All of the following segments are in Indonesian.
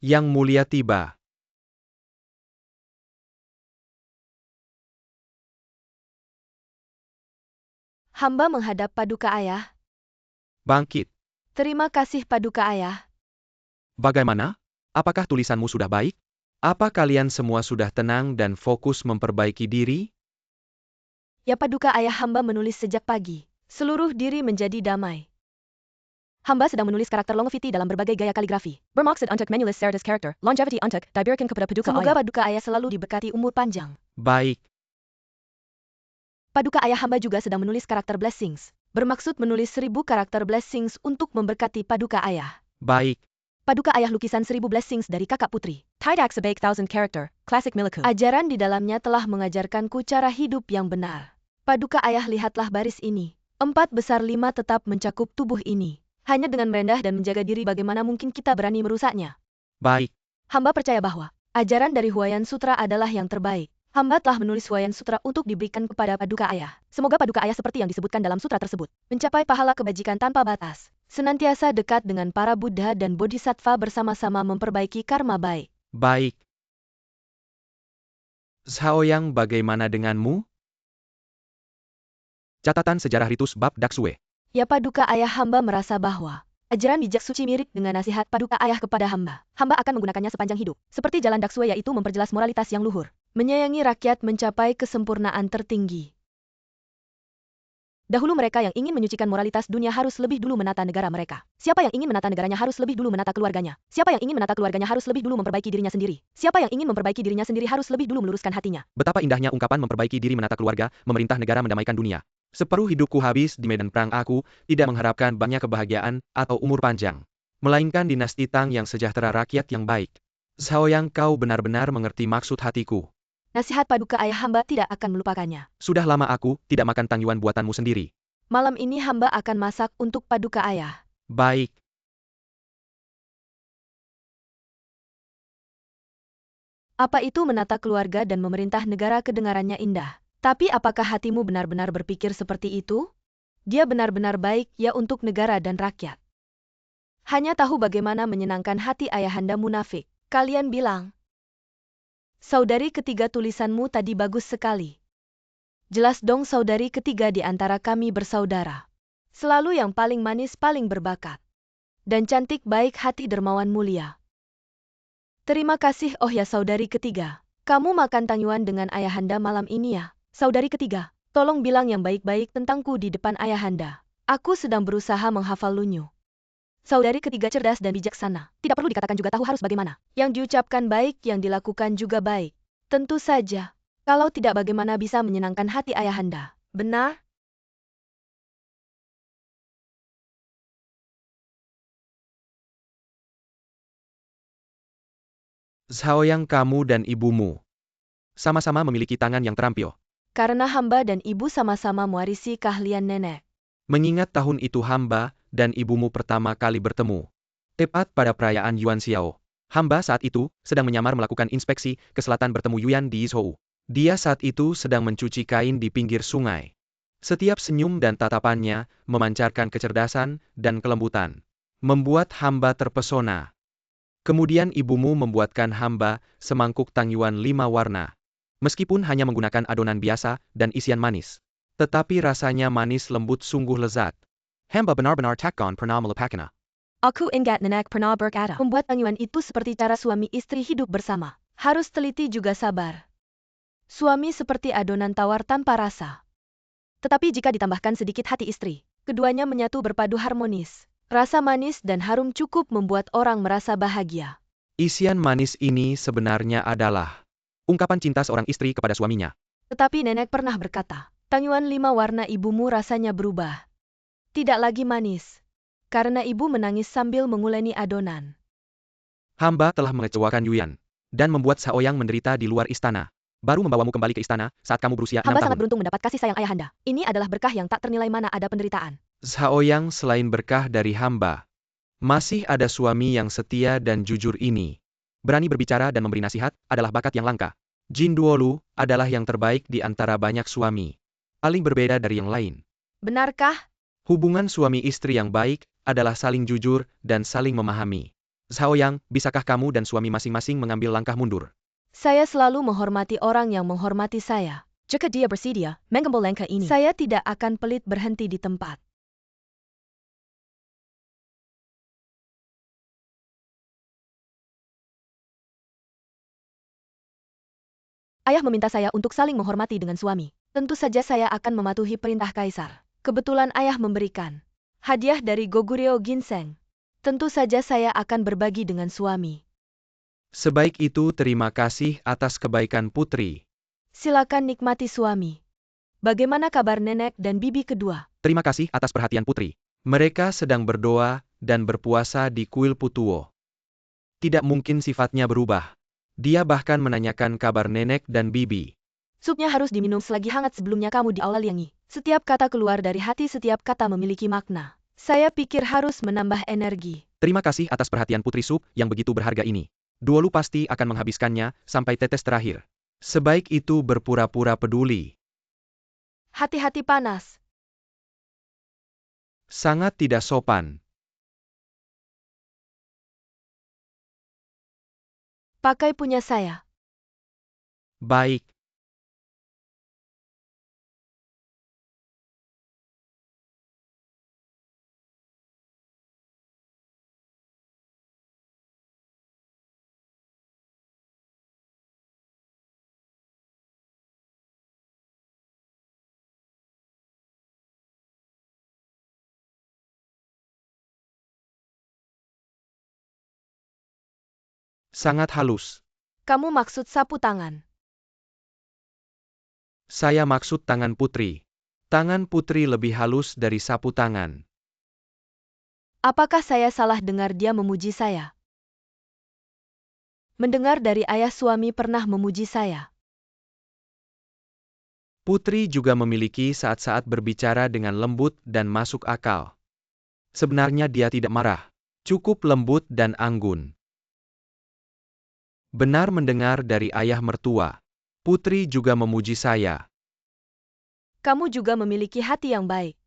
Yang Mulia tiba. Hamba menghadap Paduka Ayah. Bangkit. Terima kasih Paduka Ayah. Bagaimana? Apakah tulisanmu sudah baik? Apa kalian semua sudah tenang dan fokus memperbaiki diri? Ya Paduka Ayah, hamba menulis sejak pagi. Seluruh diri menjadi damai. Hamba sedang menulis karakter longevity dalam berbagai gaya kaligrafi. Bermaksud untuk menulis Cerdas karakter, longevity untuk diberikan kepada Paduka Ayah. Semoga Paduka Ayah selalu diberkati umur panjang. Baik. Paduka Ayah, hamba juga sedang menulis karakter blessings. Bermaksud menulis 1000 karakter blessings untuk memberkati Paduka Ayah. Baik. Paduka Ayah, lukisan 1000 blessings dari kakak putri. Tidak sebaik 1000 character, classic milikku. Ajaran di dalamnya telah mengajarkanku cara hidup yang benar. Paduka Ayah, lihatlah baris ini. 4 besar 5 tetap mencakup tubuh ini. Hanya dengan merendah dan menjaga diri bagaimana mungkin kita berani merusaknya. Baik. Hamba percaya bahwa ajaran dari Huayan Sutra adalah yang terbaik. Hamba telah menulis Huayan Sutra untuk diberikan kepada Paduka Ayah. Semoga Paduka Ayah seperti yang disebutkan dalam sutra tersebut, mencapai pahala kebajikan tanpa batas. Senantiasa dekat dengan para Buddha dan Bodhisattva bersama-sama memperbaiki karma baik. Baik. Shaoyang, bagaimana denganmu? Catatan sejarah ritus bab Daksue. Ya Paduka Ayah, hamba merasa bahwa ajaran bijak suci mirip dengan nasihat Paduka Ayah kepada hamba. Hamba akan menggunakannya sepanjang hidup. Seperti jalan Daksue, yaitu memperjelas moralitas yang luhur. Menyayangi rakyat mencapai kesempurnaan tertinggi. Dahulu mereka yang ingin menyucikan moralitas dunia harus lebih dulu menata negara mereka. Siapa yang ingin menata negaranya harus lebih dulu menata keluarganya. Siapa yang ingin menata keluarganya harus lebih dulu memperbaiki dirinya sendiri. Siapa yang ingin memperbaiki dirinya sendiri harus lebih dulu meluruskan hatinya. Betapa indahnya ungkapan memperbaiki diri, menata keluarga, memerintah negara, mendamaikan dunia. Separuh hidupku habis di medan perang. Aku tidak mengharapkan banyak kebahagiaan atau umur panjang, melainkan dinasti Tang yang sejahtera, rakyat yang baik. Shaoyang, kau benar-benar mengerti maksud hatiku. Nasihat Paduka Ayah, hamba tidak akan melupakannya. Sudah lama aku tidak makan tangyuan buatanmu sendiri. Malam ini hamba akan masak untuk Paduka Ayah. Baik. Apa itu menata keluarga dan memerintah negara? Kedengarannya indah. Tapi apakah hatimu benar-benar berpikir seperti itu? Dia benar-benar baik ya untuk negara dan rakyat. Hanya tahu bagaimana menyenangkan hati ayahanda munafik. Kalian bilang, saudari ketiga, tulisanmu tadi bagus sekali. Jelas dong, saudari ketiga di antara kami bersaudara. Selalu yang paling manis, paling berbakat. Dan cantik, baik hati, dermawan, mulia. Terima kasih, oh ya saudari ketiga. Kamu makan tangyuan dengan ayahanda malam ini ya. Saudari ketiga, tolong bilang yang baik-baik tentangku di depan ayahanda. Aku sedang berusaha menghafal Lunyu. Saudari ketiga cerdas dan bijaksana. Tidak perlu dikatakan juga tahu harus bagaimana. Yang diucapkan baik, yang dilakukan juga baik. Tentu saja. Kalau tidak, bagaimana bisa menyenangkan hati ayahanda? Benar? Shaoyang, kamu dan ibumu sama-sama memiliki tangan yang terampil. Karena hamba dan ibu sama-sama mewarisi keahlian nenek. Mengingat tahun itu hamba dan ibumu pertama kali bertemu, tepat pada perayaan Yuan Xiao. Hamba saat itu sedang menyamar melakukan inspeksi ke selatan bertemu Yuan di Yizhou. Dia saat itu sedang mencuci kain di pinggir sungai. Setiap senyum dan tatapannya memancarkan kecerdasan dan kelembutan, membuat hamba terpesona. Kemudian ibumu membuatkan hamba semangkuk tangyuan 5 warna. Meskipun hanya menggunakan adonan biasa dan isian manis, tetapi rasanya manis lembut, sungguh lezat. Hamba benar-benar takkan pernah melupakannya. Aku ingat nenek pernah berkata, membuat tangyuan itu seperti cara suami istri hidup bersama. Harus teliti juga sabar. Suami seperti adonan tawar tanpa rasa. Tetapi jika ditambahkan sedikit hati istri, keduanya menyatu berpadu harmonis. Rasa manis dan harum cukup membuat orang merasa bahagia. Isian manis ini sebenarnya adalah ungkapan cinta seorang istri kepada suaminya. Tetapi nenek pernah berkata, tangyuan 5 warna ibumu rasanya berubah. Tidak lagi manis. Karena ibu menangis sambil menguleni adonan. Hamba telah mengecewakan Yuan dan membuat Shaoyang menderita di luar istana. Baru membawamu kembali ke istana saat kamu berusia 6 Hamba tahun. sangat beruntung mendapat kasih sayang ayahanda. Ini adalah berkah yang tak ternilai, mana ada penderitaan. Shaoyang, selain berkah dari hamba, masih ada suami yang setia dan jujur ini. Berani berbicara dan memberi nasihat adalah bakat yang langka. Jin Duolu adalah yang terbaik di antara banyak suami. Paling berbeda dari yang lain. Benarkah? Hubungan suami istri yang baik adalah saling jujur dan saling memahami. Xiaoyang, bisakah kamu dan suami masing-masing mengambil langkah mundur? Saya selalu menghormati orang yang menghormati saya. Jika dia bersedia mengambil langkah ini, saya tidak akan pelit berhenti di tempat. Ayah meminta saya untuk saling menghormati dengan suami. Tentu saja saya akan mematuhi perintah kaisar. Kebetulan ayah memberikan hadiah dari Goguryeo Ginseng. Tentu saja saya akan berbagi dengan suami. Sebaik itu, terima kasih atas kebaikan putri. Silakan nikmati suami. Bagaimana kabar nenek dan bibi kedua? Terima kasih atas perhatian putri. Mereka sedang berdoa dan berpuasa di kuil Putuo. Tidak mungkin sifatnya berubah. Dia bahkan menanyakan kabar nenek dan bibi. Supnya harus diminum selagi hangat sebelumnya kamu di aula Liangi. Setiap kata keluar dari hati, setiap kata memiliki makna. Saya pikir harus menambah energi. Terima kasih atas perhatian putri sup yang begitu berharga ini. Duolu pasti akan menghabiskannya sampai tetes terakhir. Sebaik itu berpura-pura peduli. Hati-hati panas. Sangat tidak sopan. Pakai punya saya. Baik. Sangat halus. Kamu maksud sapu tangan. Saya maksud tangan putri. Tangan putri lebih halus dari sapu tangan. Apakah saya salah dengar dia memuji saya? Mendengar dari ayah suami pernah memuji saya. Putri juga memiliki saat-saat berbicara dengan lembut dan masuk akal. Sebenarnya dia tidak marah. Cukup lembut dan anggun. Benar mendengar dari ayah mertua. Putri juga memuji saya. Kamu juga memiliki hati yang baik.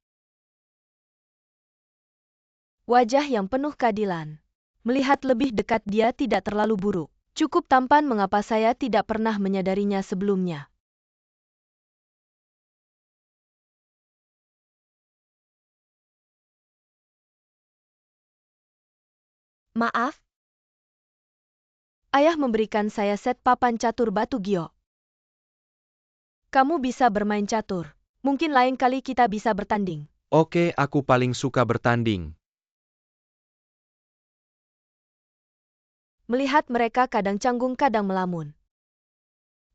Wajah yang penuh keadilan. Melihat lebih dekat dia tidak terlalu buruk. Cukup tampan, mengapa saya tidak pernah menyadarinya sebelumnya. Maaf? Ayah memberikan saya set papan catur batu giok. Kamu bisa bermain catur. Mungkin lain kali kita bisa bertanding. Oke, aku paling suka bertanding. Melihat mereka kadang canggung kadang melamun.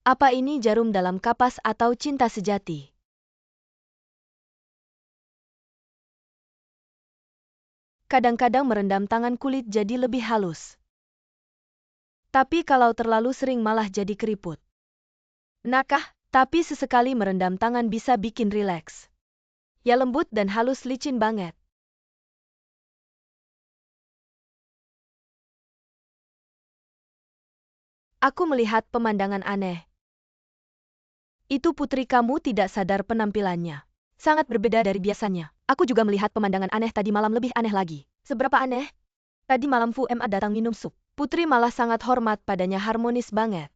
Apa ini jarum dalam kapas atau cinta sejati? Kadang-kadang merendam tangan kulit jadi lebih halus. Tapi kalau terlalu sering malah jadi keriput. Nakah? Tapi sesekali merendam tangan bisa bikin rileks. Ya lembut dan halus, licin banget. Aku melihat pemandangan aneh. Itu putri kamu tidak sadar penampilannya. Sangat berbeda dari biasanya. Aku juga melihat pemandangan aneh tadi malam, lebih aneh lagi. Seberapa aneh? Tadi malam Fu Ma datang minum sup. Putri malah sangat hormat padanya, harmonis banget.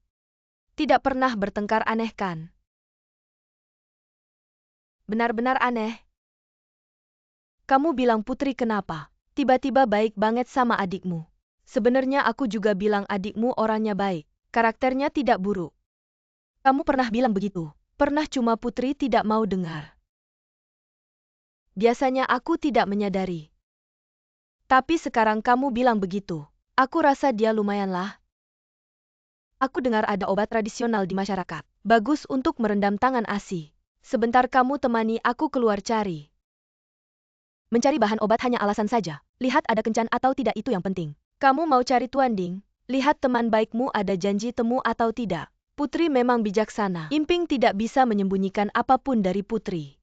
Tidak pernah bertengkar, aneh kan? Benar-benar aneh. Kamu bilang putri kenapa? Tiba-tiba baik banget sama adikmu. Sebenarnya aku juga bilang adikmu orangnya baik. Karakternya tidak buruk. Kamu pernah bilang begitu. Pernah, cuma putri tidak mau dengar. Biasanya aku tidak menyadari. Tapi sekarang kamu bilang begitu. Aku rasa dia lumayanlah. Aku dengar ada obat tradisional di masyarakat. Bagus untuk merendam tangan ASI. Sebentar, kamu temani aku keluar cari. Mencari bahan obat hanya alasan saja. Lihat ada kencan atau tidak, itu yang penting. Kamu mau cari Tuan Ding? Lihat teman baikmu ada janji temu atau tidak. Putri memang bijaksana. Imping tidak bisa menyembunyikan apapun dari putri.